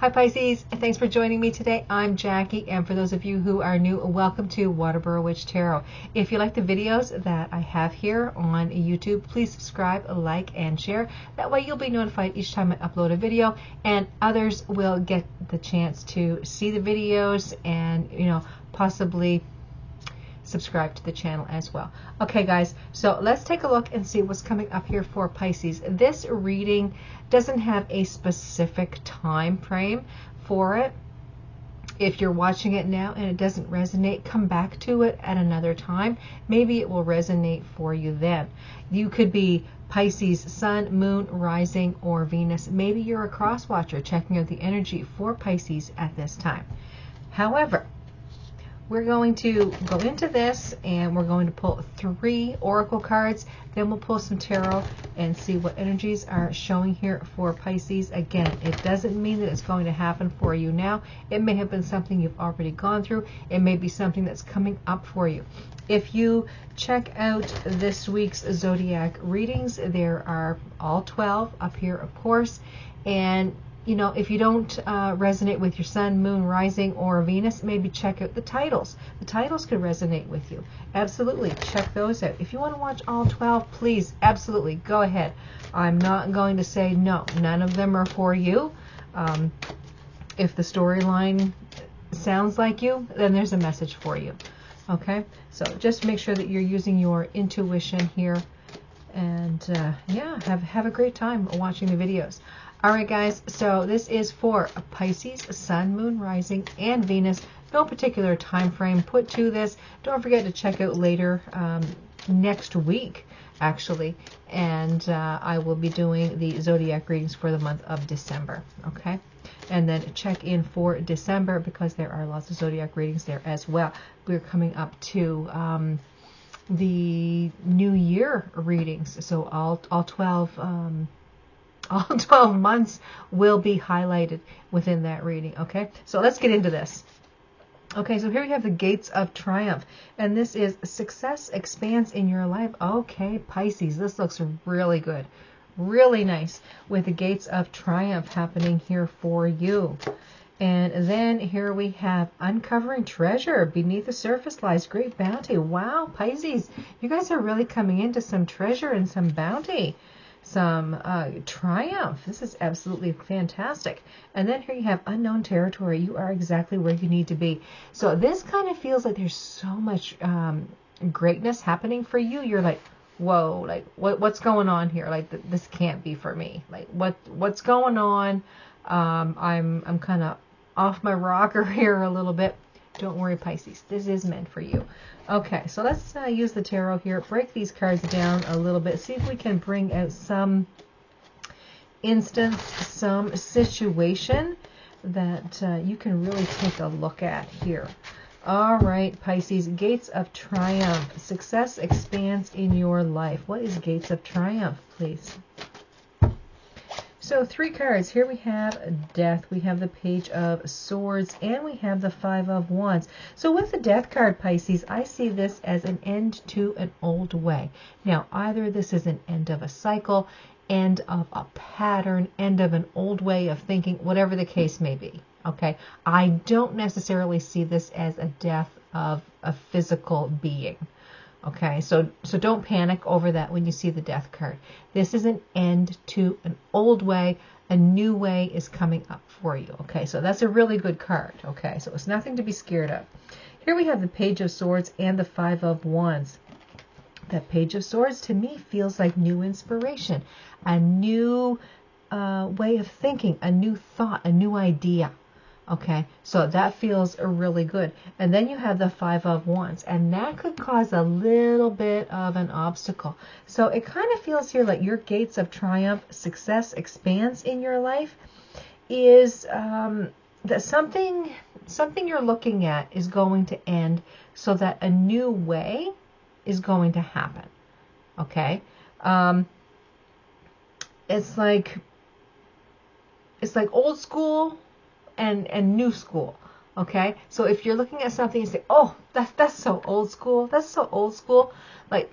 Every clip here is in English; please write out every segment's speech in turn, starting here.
Hi Pisces, thanks for joining me today. I'm Jackie, and for those of you who are new, welcome to Waterboro Witch Tarot. If you like the videos that I have here on YouTube, please subscribe, like, and share. That way you'll be notified each time I upload a video, and others will get the chance to see the videos and, possibly subscribe to the channel as well. Okay guys, so let's take a look and see what's coming up here for Pisces. This reading doesn't have a specific time frame for it. If you're watching it now and it doesn't resonate, come back to it at another time. Maybe it will resonate for you then. You could be Pisces Sun, Moon, Rising, or Venus. Maybe you're a cross watcher checking out the energy for Pisces at this time. However, we're going to go into this and we're going to pull 3 oracle cards. Then we'll pull some tarot and see what energies are showing here for Pisces. Again, it doesn't mean that it's going to happen for you now. It may have been something you've already gone through. It may be something that's coming up for you. If you check out this week's zodiac readings, there are all 12 up here, of course. And if you don't resonate with your Sun, Moon, Rising, or Venus, maybe check out the titles. The titles could resonate with you. Absolutely, check those out. If you want to watch all 12, please, absolutely, go ahead. I'm not going to say no. None of them are for you. If the storyline sounds like you, then there's a message for you. Okay? So just make sure that you're using your intuition here. And yeah, have a great time watching the videos. Alright guys, so this is for Pisces, Sun, Moon, Rising, and Venus. No particular time frame put to this. Don't forget to check out later next week, actually. And I will be doing the zodiac readings for the month of December. Okay? And then check in for December because there are lots of zodiac readings there as well. We're coming up to the New Year readings. So all 12 months will be highlighted within that reading. Okay, so let's get into this. Okay, so here we have the Gates of Triumph, and this is success expands in your life. Okay, Pisces, this looks really good, really nice, with the Gates of Triumph happening here for you. And then here we have uncovering treasure. Beneath the surface lies great bounty. Wow, Pisces, you guys are really coming into some treasure and some bounty. Some triumph. This is absolutely fantastic. And then here you have unknown territory. You are exactly where you need to be. So this kind of feels like there's so much greatness happening for you. You're like, whoa, like what's going on here? Like this can't be for me. Like what's going on? I'm kind of off my rocker here a little bit. Don't worry, Pisces. This is meant for you. Okay, so let's use the tarot here. Break these cards down a little bit. See if we can bring out some instance, some situation that you can really take a look at here. All right, Pisces. Gates of Triumph. Success expands in your life. What is Gates of Triumph, please? So 3 cards. Here we have Death, we have the Page of Swords, and we have the 5 of Wands. So with the Death card, Pisces, I see this as an end to an old way. Now, either this is an end of a cycle, end of a pattern, end of an old way of thinking, whatever the case may be. Okay, I don't necessarily see this as a death of a physical being. Okay, so don't panic over that when you see the Death card. This is an end to an old way. A new way is coming up for you. Okay, so that's a really good card. Okay, so it's nothing to be scared of. Here we have the Page of Swords and the 5 of Wands. That Page of Swords to me feels like new inspiration, a new way of thinking, a new thought, a new idea. Okay, so that feels really good. And then you have the 5 of Wands, and that could cause a little bit of an obstacle. So it kind of feels here like your Gates of Triumph, success expands in your life, is that something you're looking at is going to end so that a new way is going to happen. Okay, it's like old school and new school. Okay, so if you're looking at something and say, oh, that's so old school, like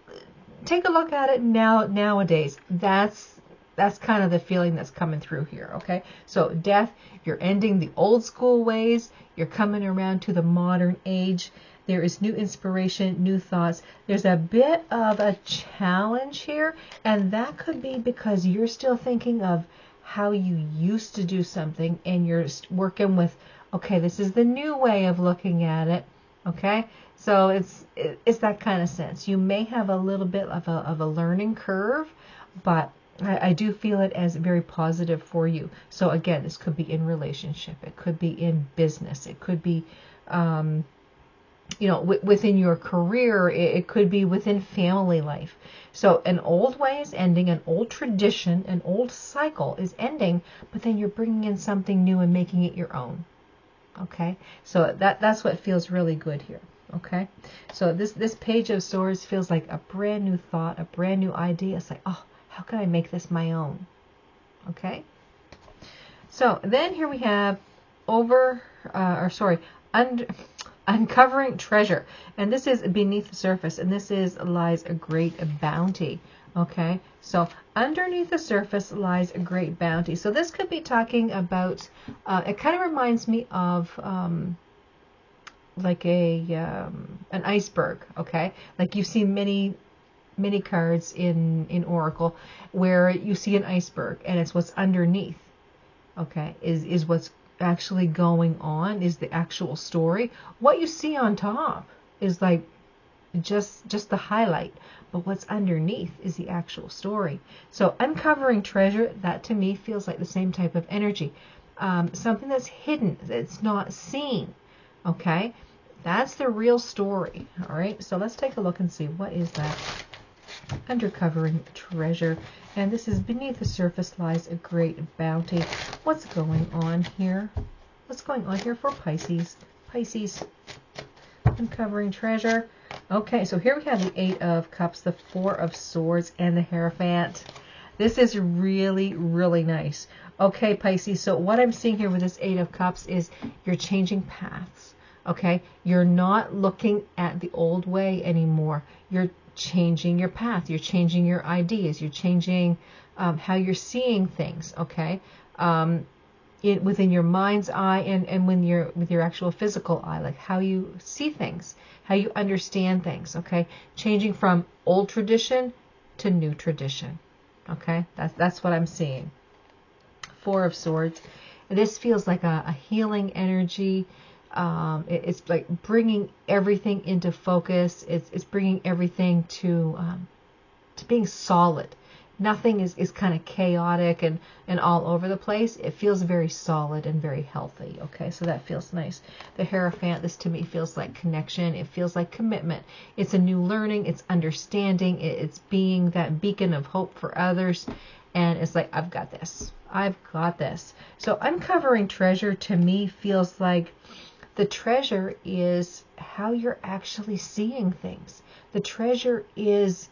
take a look at it nowadays. That's that's kind of the feeling that's coming through here, okay? So death, you're ending the old school ways, you're coming around to the modern age. There is new inspiration, new thoughts. There's a bit of a challenge here, and that could be because you're still thinking of how you used to do something, and you're working with, okay, this is the new way of looking at it, okay? So it's that kind of sense. You may have a little bit of a learning curve, but I do feel it as very positive for you. So again, this could be in relationship. It could be in business. It could be, within your career. It could be within family life. So an old way is ending, an old tradition, an old cycle is ending, but then you're bringing in something new and making it your own. Okay, so that's what feels really good here. Okay, so this Page of Swords feels like a brand new thought, a brand new idea. It's like, oh, how can I make this my own? Okay, so then here we have uncovering treasure, and this is beneath the surface, and this lies a great bounty. Okay, so underneath the surface lies a great bounty. So this could be talking about, it kind of reminds me of like an iceberg. Okay, like you see many cards in Oracle where you see an iceberg, and it's what's underneath. Okay, is what's actually going on, is the actual story. What you see on top is like just the highlight, but what's underneath is the actual story. So uncovering treasure, that to me feels like the same type of energy. Something that's hidden, that's not seen. Okay, that's the real story. All right, so let's take a look and see what is that. Uncovering treasure, and this is beneath the surface lies a great bounty. What's going on here? What's going on here for Pisces? Pisces, uncovering treasure. Okay, so here we have the Eight of Cups, the Four of Swords, and the Hierophant. This is really, really nice. Okay, Pisces, so what I'm seeing here with this Eight of Cups is you're changing paths. Okay, you're not looking at the old way anymore. You're changing your path. You're changing your ideas. You're changing how you're seeing things. Okay, within your mind's eye and when you're with your actual physical eye, like how you see things, how you understand things. Okay, changing from old tradition to new tradition. Okay, that's what I'm seeing. Four of Swords. This feels like a healing energy. It's like bringing everything into focus. It's bringing everything to being solid. Nothing is kind of chaotic and all over the place. It feels very solid and very healthy. Okay, so that feels nice. The Hierophant, this to me feels like connection. It feels like commitment. It's a new learning. It's understanding. It's being that beacon of hope for others. And it's like, I've got this. I've got this. So uncovering treasure to me feels like the treasure is how you're actually seeing things. The treasure is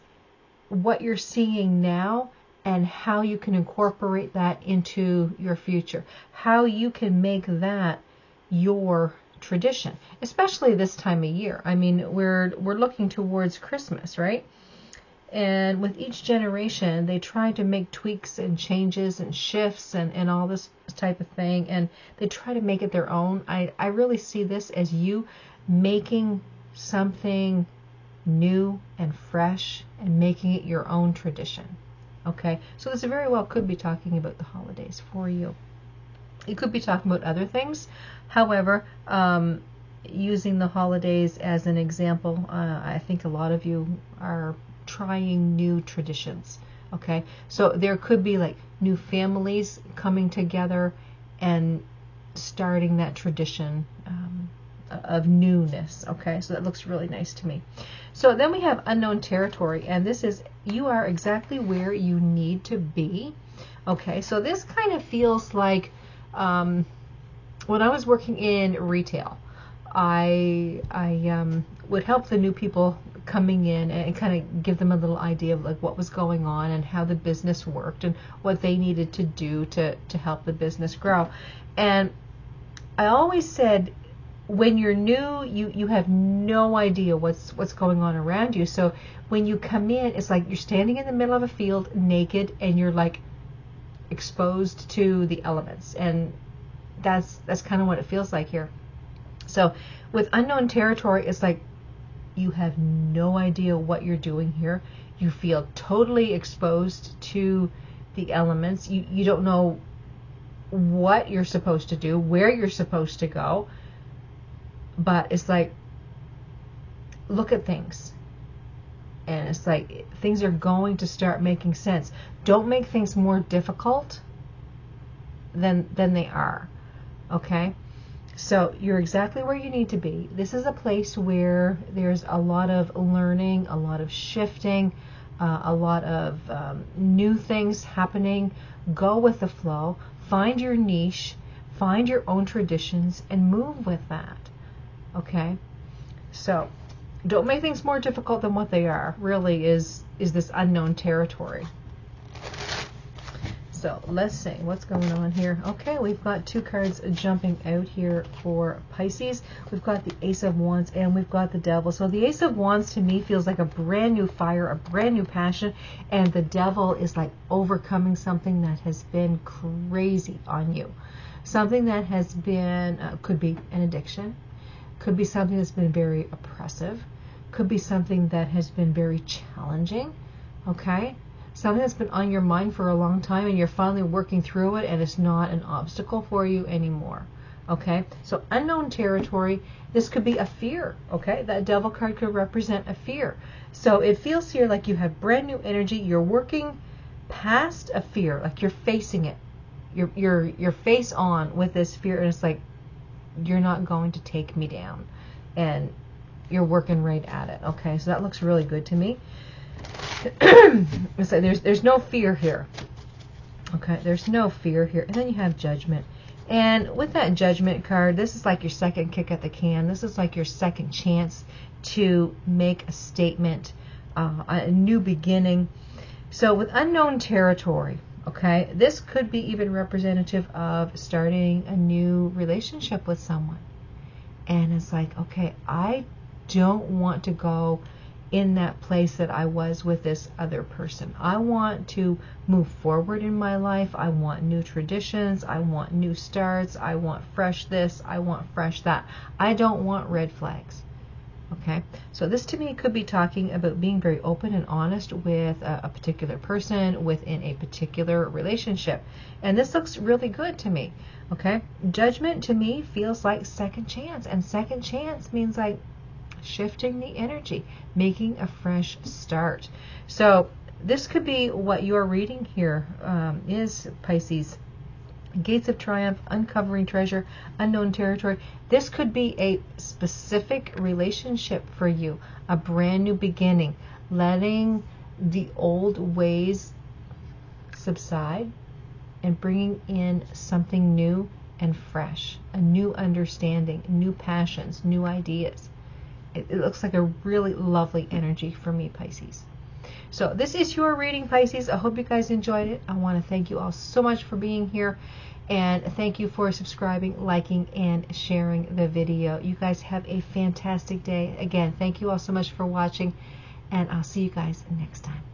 what you're seeing now and how you can incorporate that into your future. How you can make that your tradition, especially this time of year. I mean, we're looking towards Christmas, right? And with each generation, they try to make tweaks and changes and shifts and all this type of thing. And they try to make it their own. I really see this as you making something new and fresh and making it your own tradition. Okay, so this very well could be talking about the holidays for you. It could be talking about other things. However, using the holidays as an example, I think a lot of you are trying new traditions. Okay, so there could be like new families coming together and starting that tradition of newness. Okay, so that looks really nice to me. So then we have unknown territory, and this is you are exactly where you need to be. Okay, so this kind of feels like when I was working in retail, I would help the new people coming in and kind of give them a little idea of like what was going on and how the business worked and what they needed to do to help the business grow. And I always said, when you're new, you have no idea what's going on around you. So when you come in, it's like you're standing in the middle of a field naked and you're like exposed to the elements, and that's kind of what it feels like here. So with unknown territory, it's like you have no idea what you're doing here. You feel totally exposed to the elements. You don't know what you're supposed to do, where you're supposed to go, but it's like, look at things, and it's like things are going to start making sense. Don't make things more difficult than they are. Okay, so you're exactly where you need to be. This is a place where there's a lot of learning, a lot of shifting, a lot of new things happening. Go with the flow. Find your niche. Find your own traditions and move with that. Okay? So don't make things more difficult than what they are. Really is this unknown territory. So let's see what's going on here. Okay, we've got two cards jumping out here for Pisces. We've got the Ace of Wands and we've got the Devil. So the Ace of Wands to me feels like a brand new fire, a brand new passion, and the Devil is like overcoming something that has been crazy on you. Something that has been, could be an addiction, could be something that's been very oppressive, could be something that has been very challenging, okay? Something that's been on your mind for a long time and you're finally working through it and it's not an obstacle for you anymore. Okay, so unknown territory, this could be a fear. Okay, that Devil card could represent a fear. So it feels here like you have brand new energy. You're working past a fear, like you're facing it. You're face on with this fear, and it's like, you're not going to take me down, and you're working right at it. Okay, so that looks really good to me. So there's no fear here. Okay, there's no fear here. And then you have Judgment. And with that Judgment card, this is like your second kick at the can. This is like your second chance to make a statement, a new beginning. So with unknown territory, okay, this could be even representative of starting a new relationship with someone. And it's like, okay, I don't want to go in that place that I was with this other person. I want to move forward in my life. I want new traditions. I want new starts. I want fresh this. I want fresh that. I don't want red flags. Okay, so this to me could be talking about being very open and honest with a particular person within a particular relationship. And this looks really good to me. Okay, Judgment to me feels like second chance. And second chance means like shifting the energy, making a fresh start. So this could be what you're reading here is, Pisces. Gates of Triumph, uncovering treasure, unknown territory. This could be a specific relationship for you, a brand new beginning, letting the old ways subside and bringing in something new and fresh, a new understanding, new passions, new ideas. It looks like a really lovely energy for me, Pisces. So this is your reading, Pisces. I hope you guys enjoyed it. I want to thank you all so much for being here. And thank you for subscribing, liking, and sharing the video. You guys have a fantastic day. Again, thank you all so much for watching. And I'll see you guys next time.